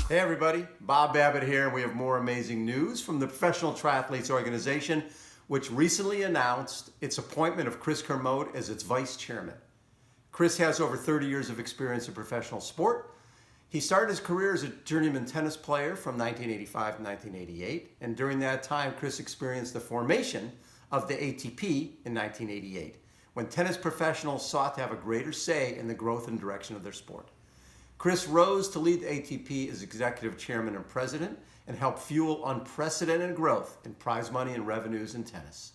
Hey everybody, Bob Babbitt here, and we have more amazing news from the Professional Triathletes Organization, which recently announced its appointment of Chris Kermode as its vice chairman. Chris has over 30 years of experience in professional sport. He started his career as a journeyman tennis player from 1985 to 1988, and during that time, Chris experienced the formation of the ATP in 1988, when tennis professionals sought to have a greater say in the growth and direction of their sport. Chris rose to lead the ATP as executive chairman and president and helped fuel unprecedented growth in prize money and revenues in tennis.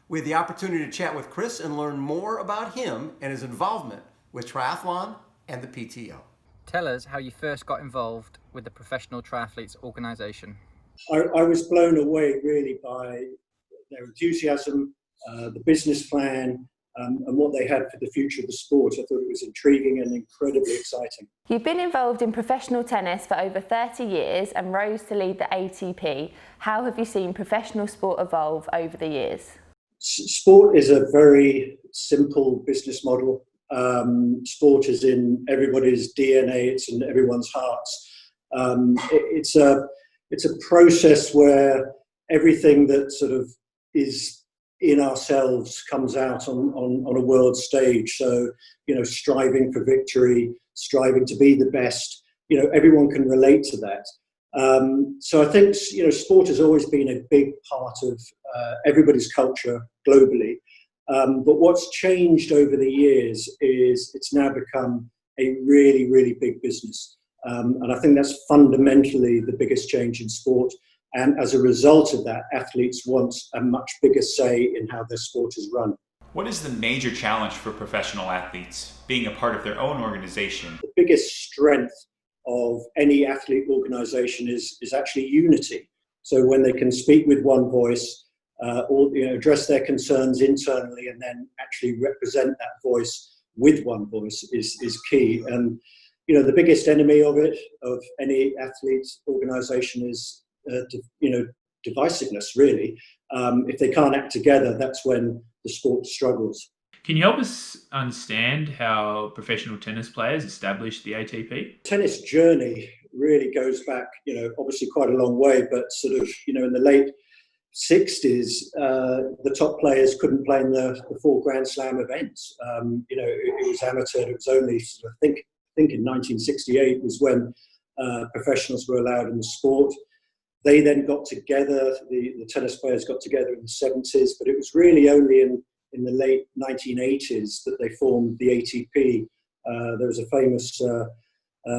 We had the opportunity to chat with Chris and learn more about him and his involvement with triathlon and the PTO. Tell us how you first got involved with the Professional Triathletes Organisation. I was blown away really by their enthusiasm, the business plan, and what they had for the future of the sport. I thought it was intriguing and incredibly exciting. You've been involved in professional tennis for over 30 years and rose to lead the ATP. How have you seen professional sport evolve over the years? Sport is a very simple business model. Sport is in everybody's DNA, it's in everyone's hearts. It's a process where everything that sort of is in ourselves comes out on a world stage. So, striving for victory, striving to be the best, everyone can relate to that. So I think, sport has always been a big part of everybody's culture globally. But what's changed over the years is it's now become a really, really big business. And I think that's fundamentally the biggest change in sport. And as a result of that, athletes want a much bigger say in how their sport is run. What is the major challenge for professional athletes being a part of their own organization? The biggest strength of any athlete organization is actually unity. So when they can speak with one voice, or address their concerns internally and then actually represent that voice with one voice is key. And the biggest enemy of any athlete organization is divisiveness, really. If they can't act together, that's when the sport struggles. Can you help us understand how professional tennis players established the ATP? Tennis journey really goes back, obviously quite a long way, but sort of, in the late 60s, the top players couldn't play in the 4 Grand Slam events. It was amateur. It was only, I think in 1968 was when professionals were allowed in the sport. They then got together, the tennis players got together in the 70s, but it was really only in the late 1980s that they formed the ATP. There was a famous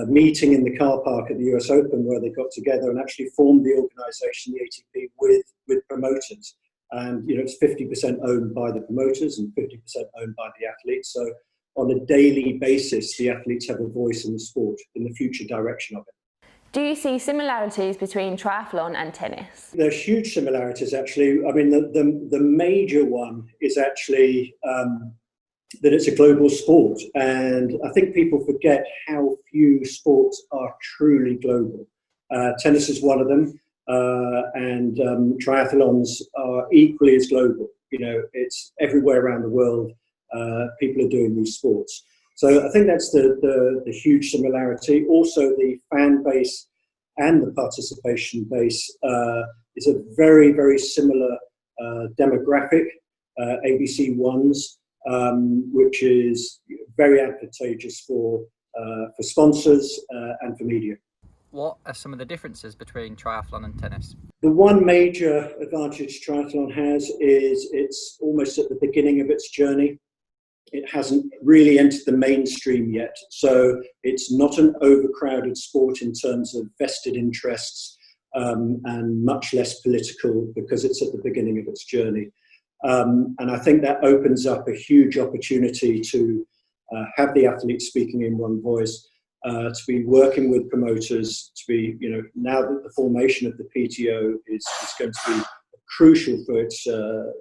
meeting in the car park at the US Open where they got together and actually formed the organisation, the ATP, with promoters. And, it's 50% owned by the promoters and 50% owned by the athletes. So on a daily basis, the athletes have a voice in the sport, in the future direction of it. Do you see similarities between triathlon and tennis? There's huge similarities, actually. I mean, the major one is actually that it's a global sport. And I think people forget how few sports are truly global. Tennis is one of them, and triathlons are equally as global. It's everywhere around the world. People are doing these sports. So I think that's the huge similarity. Also, the fan base and the participation base is a very, very similar demographic, ABC ones, which is very advantageous for sponsors and for media. What are some of the differences between triathlon and tennis? The one major advantage triathlon has is it's almost at the beginning of its journey. It hasn't really entered the mainstream yet. So it's not an overcrowded sport in terms of vested interests and much less political because it's at the beginning of its journey. And I think that opens up a huge opportunity to have the athletes speaking in one voice, to be working with promoters, to be, now that the formation of the PTO is going to be crucial for its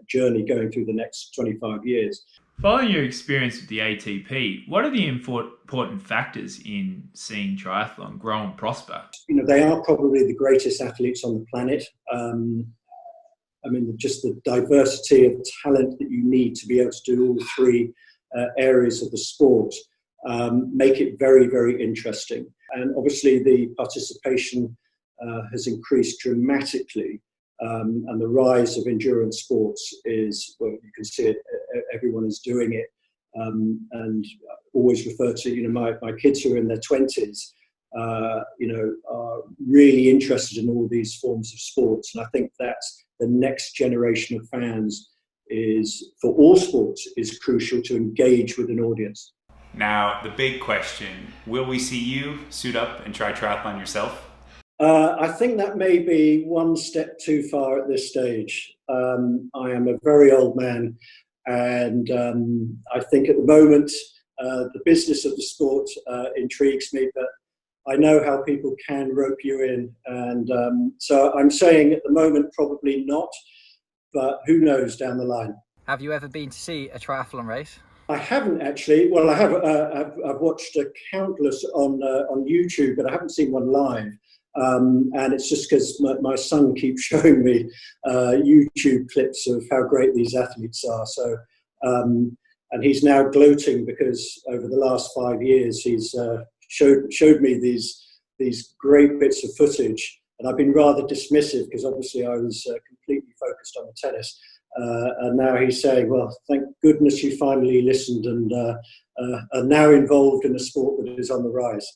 journey going through the next 25 years. Following your experience with the ATP, what are the important factors in seeing triathlon grow and prosper? They are probably the greatest athletes on the planet. Just the diversity of talent that you need to be able to do all 3 areas of the sport make it very, very interesting. And obviously the participation has increased dramatically, and the rise of endurance sports is, well, you can see it, everyone is doing it. And always refer to, my kids who are in their 20s, are really interested in all these forms of sports. And I think that's the next generation of fans is, for all sports, is crucial to engage with an audience. Now, the big question, will we see you suit up and try triathlon yourself? I think that may be one step too far at this stage. I am a very old man, and I think at the moment the business of the sport intrigues me, but I know how people can rope you in, and so I'm saying at the moment probably not, but who knows down the line. Have you ever been to see a triathlon race? I haven't actually. Well, I have. I've watched countless on YouTube, but I haven't seen one live. And it's just because my son keeps showing me YouTube clips of how great these athletes are. So, and he's now gloating because over the last 5 years he's showed me these great bits of footage, and I've been rather dismissive because obviously I was completely focused on the tennis. And now he's saying, well, thank goodness you finally listened and are now involved in a sport that is on the rise.